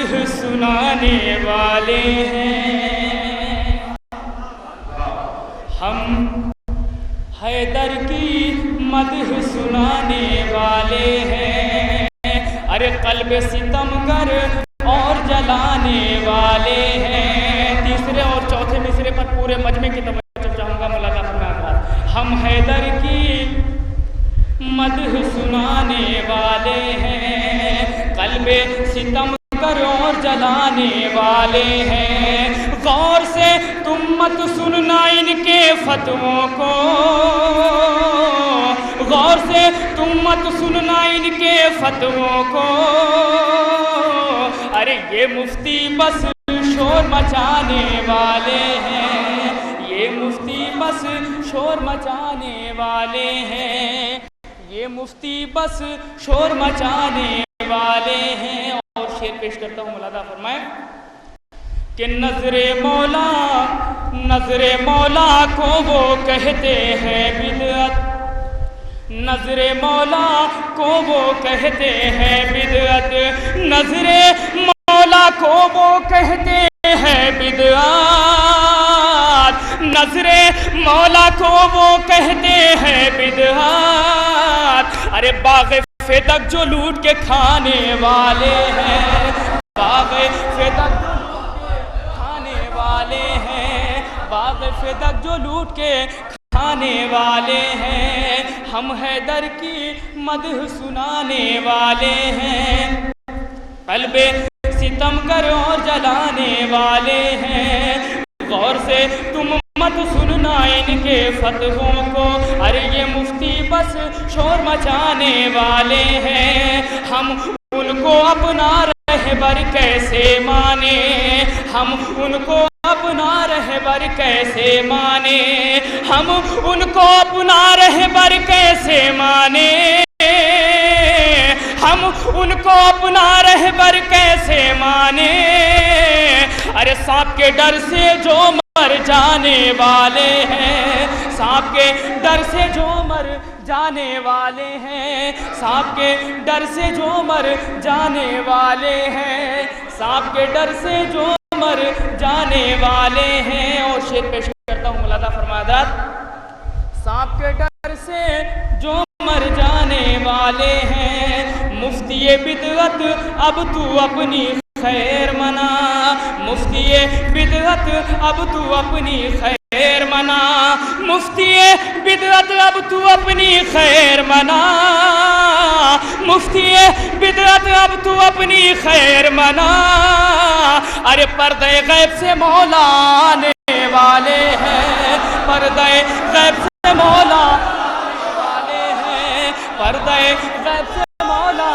मदह सुनाने वाले हैं। हम हैदर की मदह सुनाने वाले हैं। अरे कल्ब सितमगर और जलाने वाले हैं। तीसरे और चौथे मिसरे पर पूरे मजमे की तवज्जो चाहूँगा मौलाना फरमाता, हम हैदर की मदह सुनाने वाले हैं, कल्ब सितमगर और जलाने वाले हैं। गौर से तुम मत सुनना इनके फतवों को, गौर से तुम मत सुनना इनके फतवों को। अरे ये मुफ्ती बस शोर मचाने वाले हैं, ये मुफ्ती बस शोर मचाने वाले हैं, ये मुफ्ती बस शोर मचाने वाले हैं। और शेर पेश करता हूँ, मौलाना फरमाए कि नजरे मौला को वो कहते हैं बिदअत, नजरे मौला को वो कहते हैं बिदअत, नजरे मौला को वो कहते हैं बिदअत, नजरे मौला को वो कहते हैं बिदअत। अरे बाग़ फ़ेदक जो लूट के खाने वाले हैं, बाग़ फ़ेदक जो लूट के खाने वाले हैं, बाग़ फ़ेदक जो लूट के खाने वाले हैं। हम हैदर की मदह सुनाने वाले हैं, कल्बे सितमगर और जलाने वाले हैं। गौर से तुम मत सुनना इनके फतवों को। अरे ये मुफ्ती बस शोर मचाने वाले हैं। हम उनको अपना रहबर कैसे माने, हम उनको अपना रहबर कैसे माने, हम उनको अपना रहबर कैसे माने, हम उनको अपना रहबर कैसे माने। अरे सांप के डर से जो मर जाने वाले हैं, सांप के डर से जो मर जाने वाले हैं, सांप के डर से जो मर जाने वाले हैं, सांप के डर से जो मर जाने वाले हैं। और शेर पेश करता हूँ, मौलाना फरमाता, सांप के डर से जो मर जाने वाले हैं। मुफ्ती बिदअत अब तू अपनी खैर मना, मुफ्ती बिदअत अब तू अपनी खैर मना, मुफ्ती बिदअत अब तू अपनी खैर मना, मुफ्ती बिदअत अब तू अपनी खैर मना। अरे पर्दे गैब से मौला आने वाले हैं, पर्दे गैब से मौला आने वाले हैं, पर्दे गैब से मौला।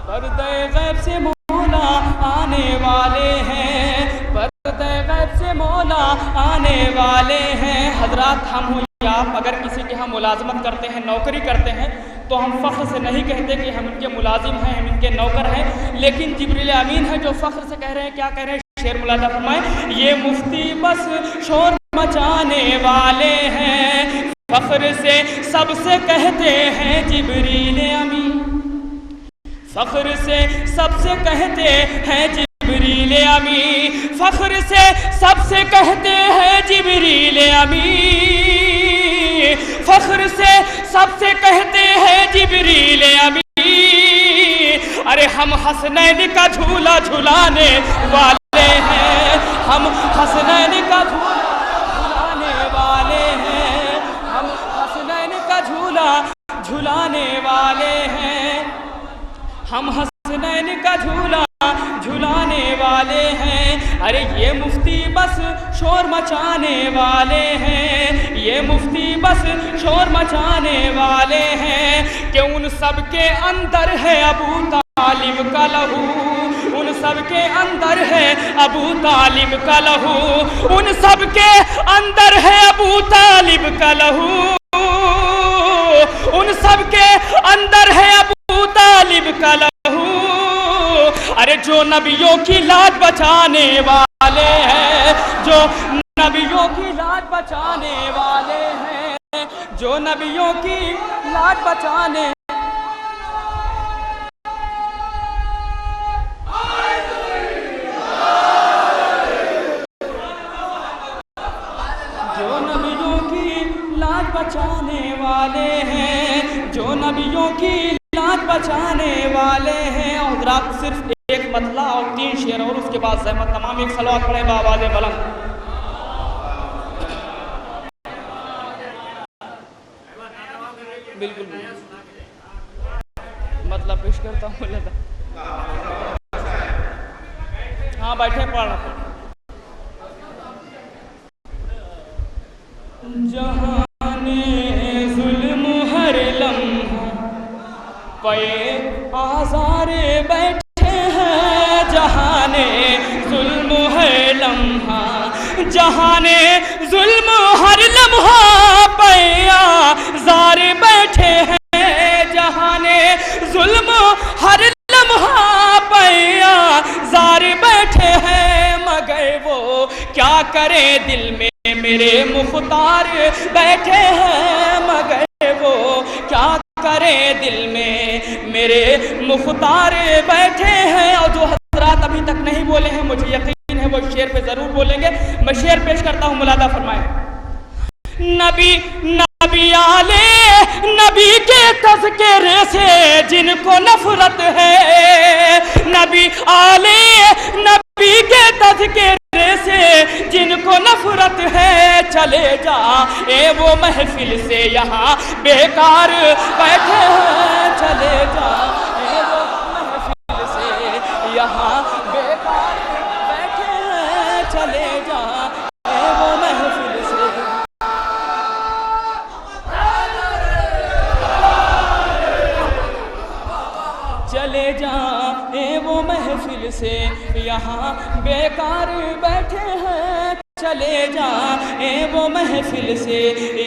पर्दे गैब से मौला आने वाले हैं, पर्दे गैब से मौला आने वाले हैं। हजरात, हम हो या आप अगर किसी के यहाँ मुलाजमत करते हैं, नौकरी करते हैं, तो हम फ़ख्र से नहीं कहते कि हम इनके मुलाजिम हैं, हम इनके नौकर हैं। लेकिन जिब्रील अमीन है जो फ़ख्र से कह रहे हैं, क्या कह रहे हैं? शेर मुलादा फरमाए, ये मुफ्ती बस शोर मचाने वाले हैं, फ़ख्र से सबसे कहते हैं जिब्रील अमीन, फ़ख्र से सबसे कहते हैं जिब्रील अमीन, फ़ख्र से सबसे कहते हैं जिब्रील अमीन, फ़ख्र से सबसे कहते हैं जिब्रील अमीन। अरे हम हसनैन का झूला झुलाने वाले हैं, हम हसनैन का झूला झुलाने वाले हैं, हम हसनैन का झूला झुलाने वाले हैं, हम हसनैन का झूला झुलाने वाले हैं। अरे ये मुफ्ती बस शोर मचाने वाले हैं, ये मुफ्ती बस शोर मचाने वाले हैं कि उन सब के अंदर है अबू तालिब का लहू, उन सब के अंदर है अबू तालिब का लहू, उन सब के अंदर है अबू तालिब का लहू, उन सब के अंदर है अबू तालिब का लहू। अरे जो नबियों की लाज बचाने वाले हैं, जो नबियों की लाज बचाने वाले हैं, जो नबियों की लाज बचाने, जो नबियों की लाज बचाने वाले हैं, जो नबियों की लाज बचाने वाले हैं। और हज़रात सिर्फ एक मतला और 3 शेर और उसके बाद ज़हमत तमाम एक सलवात पढ़े बावाज़े बुलंद। बिल्कुल मतलब पेश करता हूँ लगा। हाँ बैठे पढ़ रहा। जहाने जुल्म हर लम्हा पे आज़ारे बैठे हैं, जहाने जुल्म हर लम्हा, जहाने जुल्म हर लम्हा पे आज़ारे बैठे हैं, जहाने जुल्म हर लम्हा पे आज़ारे बैठे हैं। मगर वो क्या करे दिल में मेरे मुख्तार बैठे हैं, मगर वो क्या करे दिल में मेरे मुख्तार बैठे हैं। और जो हज़रात अभी तक नहीं बोले हैं मुझे यकीन है वो शेर पे ज़रूर बोलेंगे। मैं शेर पेश करता हूँ, मुलादा फरमाए। नबी नबी आले नबी के तज़किरे से जिनको नफरत है, नबी आले नबी के तज़किरे से जिनको नफरत है, चले जा ए वो महफिल से यहाँ बेकार बैठे हैं, चले जा ए वो महफिल से यहाँ बेकार बैठे हैं, चले जा ए वो महफिल से। चले जाए वो महफिल से यहाँ बेकार बैठे हैं, चले जाए वो महफिल से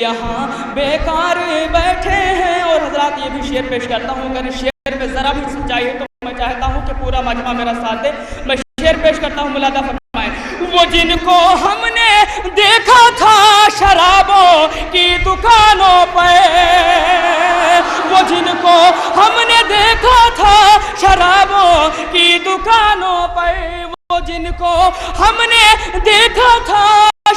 यहाँ बेकार बैठे हैं। और हज़रात ये भी शेर पेश करता हूँ, अगर शेर में ज़रा भी सच्चाई है तो मैं चाहता हूँ कि पूरा मजमा मेरा साथ दे। मैं शेर पेश करता हूँ, मुलादा फरमाएं। वो जिनको हमने देखा था शराबों की दुकानों पर, वो जिनको हमने देखा था शराबों की दुकानों पर, वो जिनको हमने देखा था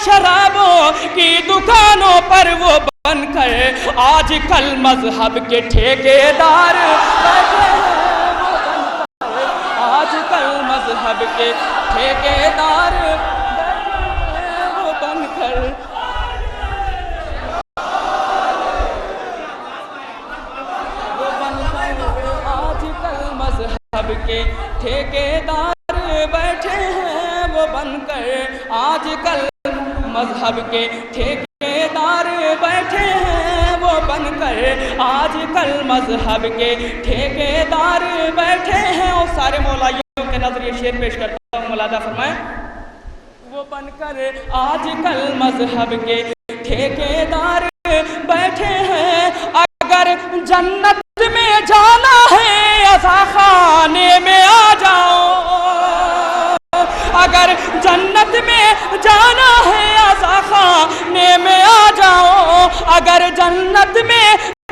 शराबों की दुकानों पर, वो बनकर आजकल मजहब के ठेकेदार बैठे हैं, वो बनकर आजकल मजहब के ठेकेदार बैठे हैं, वो बनकर के ठेकेदार बैठे हैं, वो बनकर आजकल मजहब के ठेकेदार बैठे हैं, वो बनकर आजकल मजहब के ठेकेदार बैठे हैं। और सारे मौलाइयों के नजरिए शेर पेश करता हूँ, मुलादा फरमाएं। वो बनकर आजकल मजहब के ठेकेदार बैठे हैं। अगर जन्नत में जाना है अज़ा खाने में आ जाओ, अगर जन्नत में जाना है अज़ा खाने में आ जाओ, अगर जन्नत में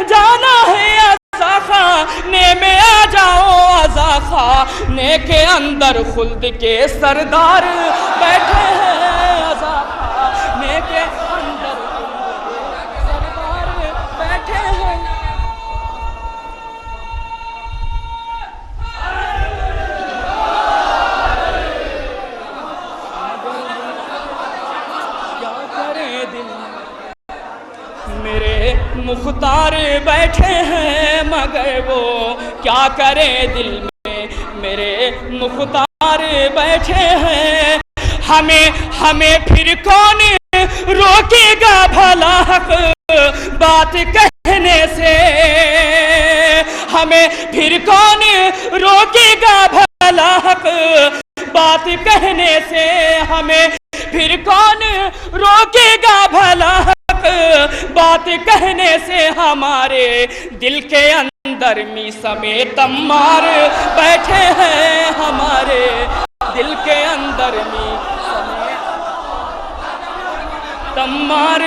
जाना है अज़ा खाने में आ जाओ, अज़ा खाने के अंदर खुल्द के सरदार बैठे हैं, अज़ा खाने के अंदर खुल्द के सरदार बैठे हैं। मेरे मुख्तार बैठे हैं, मगर वो क्या करे दिल में मेरे मुख्तार बैठे हैं। हमें फिर कौन रोकेगा भला हक बात कहने से, हमें फिर कौन रोकेगा भला हक बात कहने से, हमें फिर कौन रोकेगा भला बात कहने से। हमारे दिल के अंदर मी समेत मार बैठे हैं, हमारे दिल के अंदर मी समेत दम मार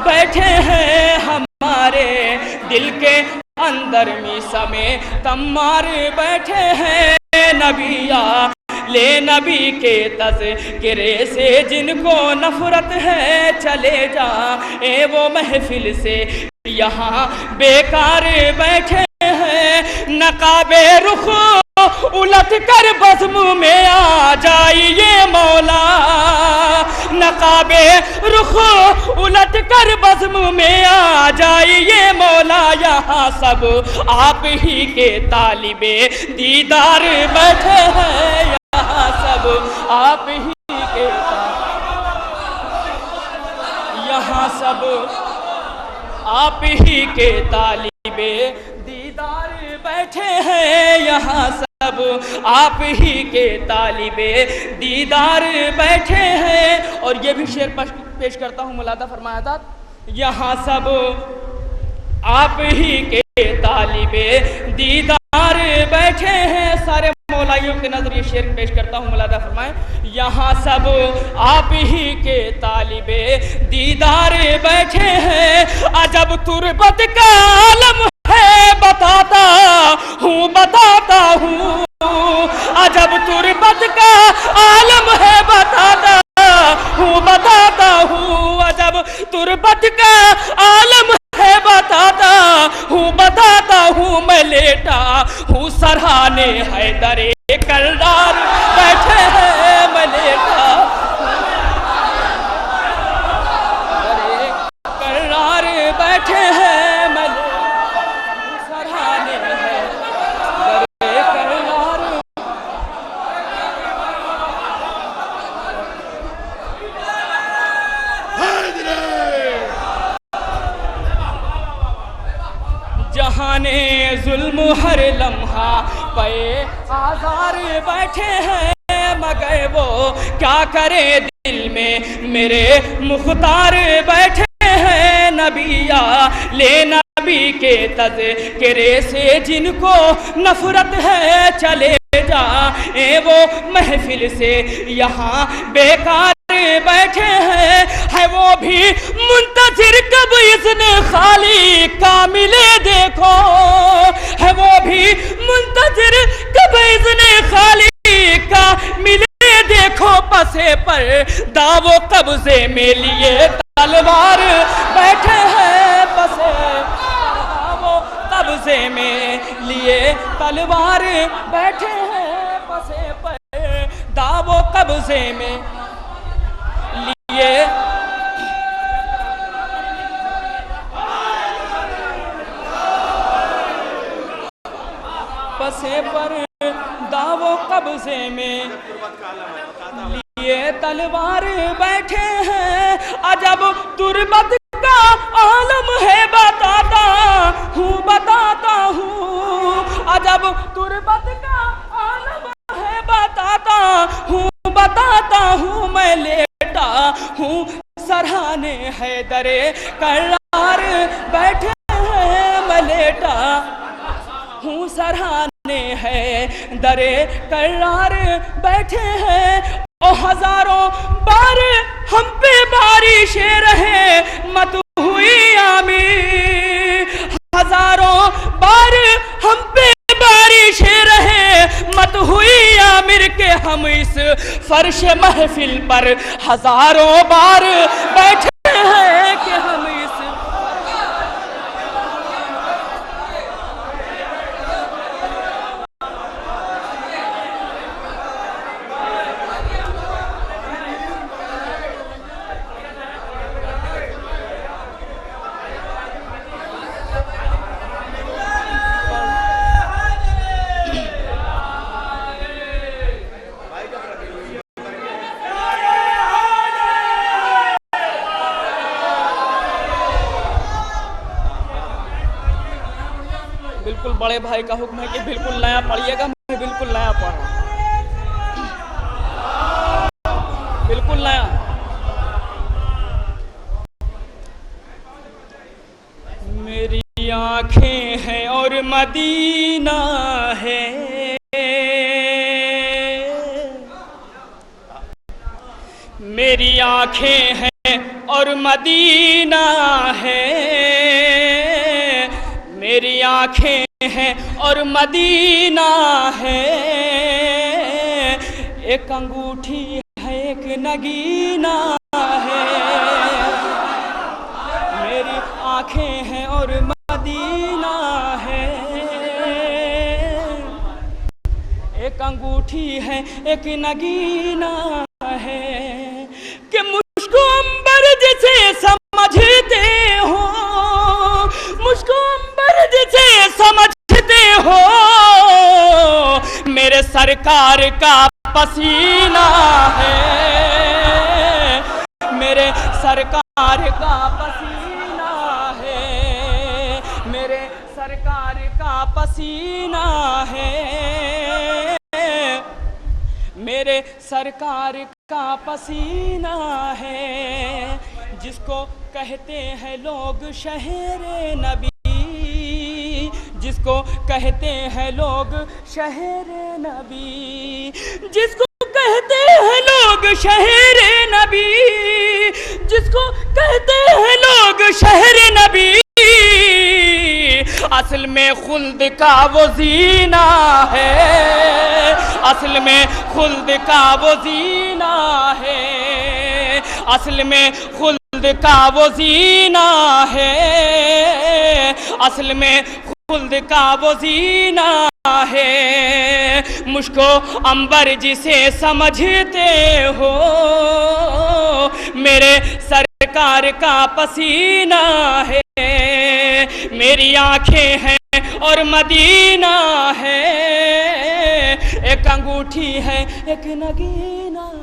बैठे हैं हमारे दिल के अंदर मीसा में दम मार बैठे हैं नबिया ले नबी के तज़किरे से जिनको नफरत है चले जा ए वो महफिल से यहाँ बेकार बैठे हैं नकाबे रुख उलट कर बज़्म में आ जाइए मौला नकाबे रुख उलट कर बज़्म में आ जाइए मौला यहाँ सब आप ही के तालिबे दीदार बैठे हैं यहाँ सब आप ही के यहाँ सब आप ही के तालिबे दीदार बैठे हैं यहाँ सब आप ही के तालिबे दीदार बैठे हैं। और ये भी शेर पेश करता हूँ मुलादा फरमाया था यहाँ सब आप ही के तालिबे दीदार बैठे हैं। सारे मौलाइयों के नजर ये शेर पेश करता हूँ मुलादा फरमाए यहाँ सब आप ही के तालिबे दीदार बैठे हैं। अजब तुरबत का आलम है बताता हूँ अजब तुरबत का आलम है बताता हूँ अजब तुरबत का आलम है बताता हूँ मैं लेटा हूँ सराहने हैदरे करदार बैठे हैं मैं लेटा करदार बैठे हैं मैं सराहने हैदरे करदार। जहाने जुल्म हर लम्हा पे आज़ार बैठे हैं मगर वो क्या करे दिल में मेरे मुख्तार बैठे हैं नबिया ले नबी के तज़किरे से जिनको नफरत है चले जा ए वो महफिल से यहाँ बेकार बैठे हैं है वो भी मुंतजिर कब इसने खाली का मिले देखो है वो भी मुंतजिर कब इसने खाली का मिले देखो पसे पर दावो कब्जे में लिए तलवार बैठे हैं पसे दावो कब्जे में लिए तलवार बैठे हैं पसे पर दावो कब्जे में लिए पसे पर दावो कब्जे में लिए तलवार बैठे हैं। अजब तुरबत का आलम है बताता हूँ अजब तुरबत का आलम है बताता हूँ मैं लेटा हूँ सराहने हैदरे करार बैठे हैं मैं लेटा हूँ सराहने है दरे करार बैठे हैं। और हजारों बार हम पे बारिशें रहे मत हुई आमीर हजारों बार हम पे बारिशें रहे मत हुई आमिर के हम इस फर्श महफिल पर हजारों बार बैठे हैं कि हम इस बिल्कुल बड़े भाई का हुक्म है कि बिल्कुल नया पढ़िएगा। मैं बिल्कुल नया पढ़ रहा हूँ बिल्कुल नया। मेरी आंखें हैं और मदीना है मेरी आंखें हैं और मदीना है। मेरी आंखें हैं और मदीना है। एक अंगूठी है एक नगीना है। मेरी आंखें हैं और मदीना है। एक अंगूठी है एक नगीना है। कि मुझको अंबर जिसे समझते हो, मुझको अंबर जिसे समझते हो, मेरे सरकार का पसीना है। मेरे सरकार का पसीना है। मेरे सरकार का पसीना है। मेरे सरकार का पसीना है। जिसको कहते हैं लोग शहरे नबी, जिसको कहते हैं लोग शहरे नबी, जिसको कहते हैं लोग शहरे नबी, जिसको कहते हैं लोग शहरे नबी, असल में खुल्द का वो जीना है। असल में खुल्द का वो जीना है। असल में खुल्द का वो जीना है। असल में खुल्द का वो जीना है। मुझको अंबर जिसे समझते हो, मेरे सरकार का पसीना है। मेरी आंखें हैं और मदीना है। एक अंगूठी है एक नगीना